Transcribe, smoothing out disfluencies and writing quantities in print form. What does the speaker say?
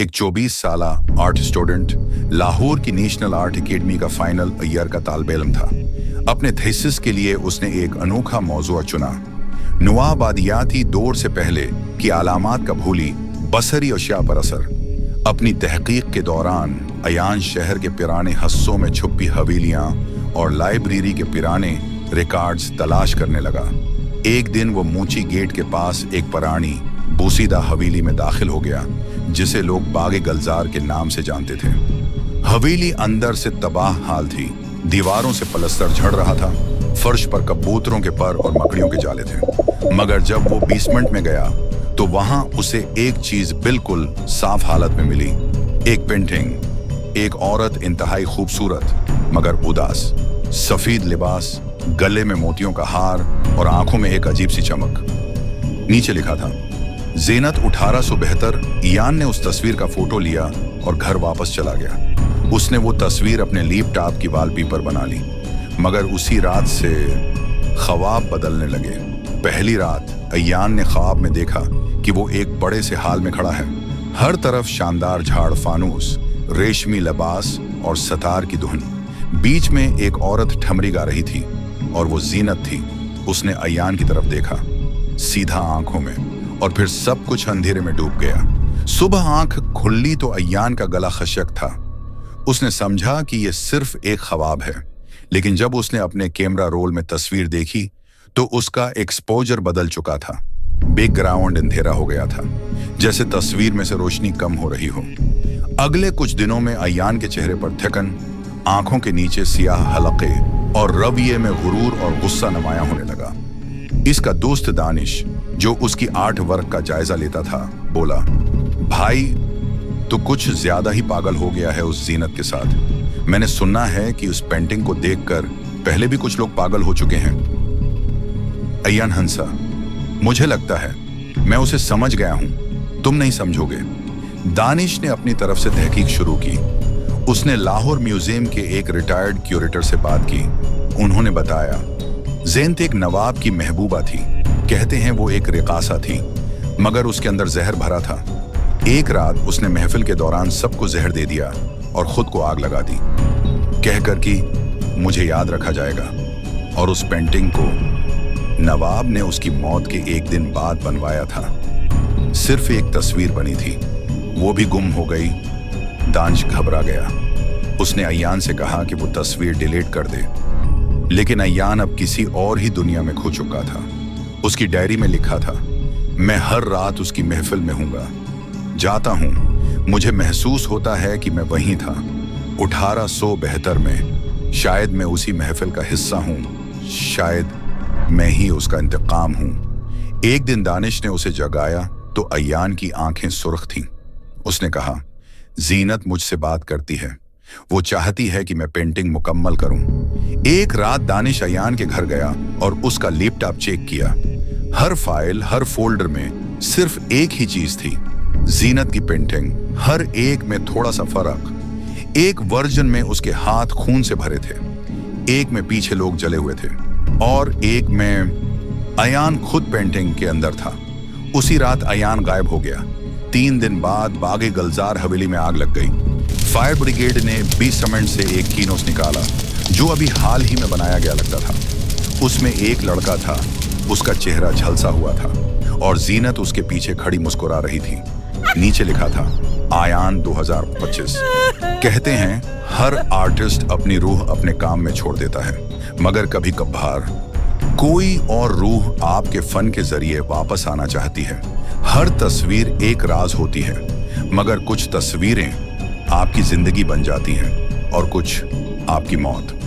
एक 24 साला art student Lahore की नेशनल आर्ट एकेडमी का फाइनल ईयर का तालिब इल्म था। अपने थीसिस के लिए उसने एक अनोखा मौजूआ चुना, नुआबादियाती दौर से पहले की अलामात का भूली बसरी अशिया पर असर। अपनी तहकीक के दौरान अयान शहर के पुराने हिस्सों में छुपी हवेलियां और लाइब्रेरी के पुराने रिकॉर्ड्स तलाश करने लगा। एक दिन वो मूची गेट के पास एक पुरानी बूसीदा हवेली में दाखिल हो गया, जिसे लोग बागे गलजार के नाम से जानते थे। हवेली अंदर से तबाह हाल थी, दीवारों से पलस्तर झड़ रहा था, फर्श पर कबूतरों के पर और मकड़ियों के जाले थे। मगर जब वो बेसमेंट में गया तो वहां उसे एक चीज बिल्कुल साफ हालत में मिली, एक पेंटिंग। एक औरत इंतहाई खूबसूरत मगर उदास, सफेद लिबास, गले में मोतियों का हार और आंखों में एक अजीब सी चमक। नीचे लिखा था, ज़ीनत 1872। इयान ने उस तस्वीर का फोटो लिया और घर वापस चला गया। उसने वो तस्वीर अपने लैपटॉप की वॉलपेपर बना ली, मगर उसी रात से ख्वाब बदलने लगे। पहली रात इयान ने ख्वाब में देखा कि वो एक बड़े से हाल में खड़ा है। हर तरफ शानदार झाड़, फानूस, रेशमी लिबास और सतार की धुन। बीच में एक औरत ठमरी गा रही थी और वो ज़ीनत थी। उसने इयान की तरफ देखा, सीधा आंखों में, और फिर सब कुछ अंधेरे में डूब गया। सुबह आंख खुली तो इयान का गला खशक था। उसने समझा कि यह सिर्फ एक ख्वाब है, लेकिन जब उसने अपने कैमरा रोल में तस्वीर देखी तो उसका एक्सपोजर बदल चुका था। बैकग्राउंड अंधेरा हो गया था, जैसे तस्वीर में से रोशनी कम हो रही हो। अगले कुछ दिनों में इयान के चेहरे पर थकन, आंखों के नीचे सियाह हलके और रवैये में गुरूर और गुस्सा नुमायां होने लगा। इसका दोस्त दानिश, जो उसकी आर्ट वर्क का जायजा लेता था, बोला, भाई तो कुछ ज्यादा ही पागल हो गया है उस ज़ीनत के साथ। मैंने सुना है कि उस पेंटिंग को देखकर पहले भी कुछ लोग पागल हो चुके हैं। इयान हंसा, मुझे लगता है मैं उसे समझ गया हूं, तुम नहीं समझोगे। दानिश ने अपनी तरफ से तहकीक शुरू की। उसने लाहौर म्यूजियम के एक रिटायर्ड क्यूरेटर से बात की। उन्होंने बताया, ज़ीनत एक नवाब की महबूबा थी। कहते हैं वो एक रिकासा थी, मगर उसके अंदर जहर भरा था। एक रात उसने महफिल के दौरान सबको जहर दे दिया और खुद को आग लगा दी, कहकर कि मुझे याद रखा जाएगा। और उस पेंटिंग को नवाब ने उसकी मौत के एक दिन बाद बनवाया था। सिर्फ एक तस्वीर बनी थी, वो भी गुम हो गई। दानिश घबरा गया। उसने इयान से कहा कि वो तस्वीर डिलीट कर दे, लेकिन इयान अब किसी और ही दुनिया में खो चुका था। उसकी डायरी में लिखा था, मैं हर रात उसकी महफिल में हूँगा, जाता हूँ, मुझे महसूस होता है कि मैं वहीं था 1872 में। शायद मैं उसी महफिल का हिस्सा हूँ, शायद मैं ही उसका इंतकाम हूँ। एक दिन दानिश ने उसे जगाया तो इयान की आंखें सुर्ख थीं। उसने कहा, ज़ीनत मुझसे बात करती है, वो चाहती है कि मैं पेंटिंग मुकम्मल करूं। एक रात दानिश इयान के घर गया और उसका लैपटॉप चेक किया। हर फाइल, हर फोल्डर में सिर्फ एक ही चीज थी, ज़ीनत की पेंटिंग। हर एक में थोड़ा सा फर्क। एक वर्जन में उसके हाथ खून से भरे थे, एक में पीछे लोग जले हुए थे, और एक में इयान खुद पेंटिंग के अंदर था। उसी रात इयान गायब हो गया। 3 दिन बाद बागे गलजार हवेली में आग लग गई। फायर ब्रिगेड ने बेसमेंट से एक कीनोस निकाला, जो अभी हाल ही में बनाया गया लगता था। उसमें एक लड़का था, उसका चेहरा झलसा हुआ था और ज़ीनत उसके पीछे खड़ी मुस्कुरा रही थी। नीचे लिखा था, आयान 2025। कहते हैं हर आर्टिस्ट अपनी रूह अपने काम में छोड़ देता है, मगर कभी कभार कोई और रूह आपके फन के जरिए वापस आना चाहती है। हर तस्वीर एक राज होती है, मगर कुछ तस्वीरें आपकी जिंदगी बन जाती हैं और कुछ आपकी मौत।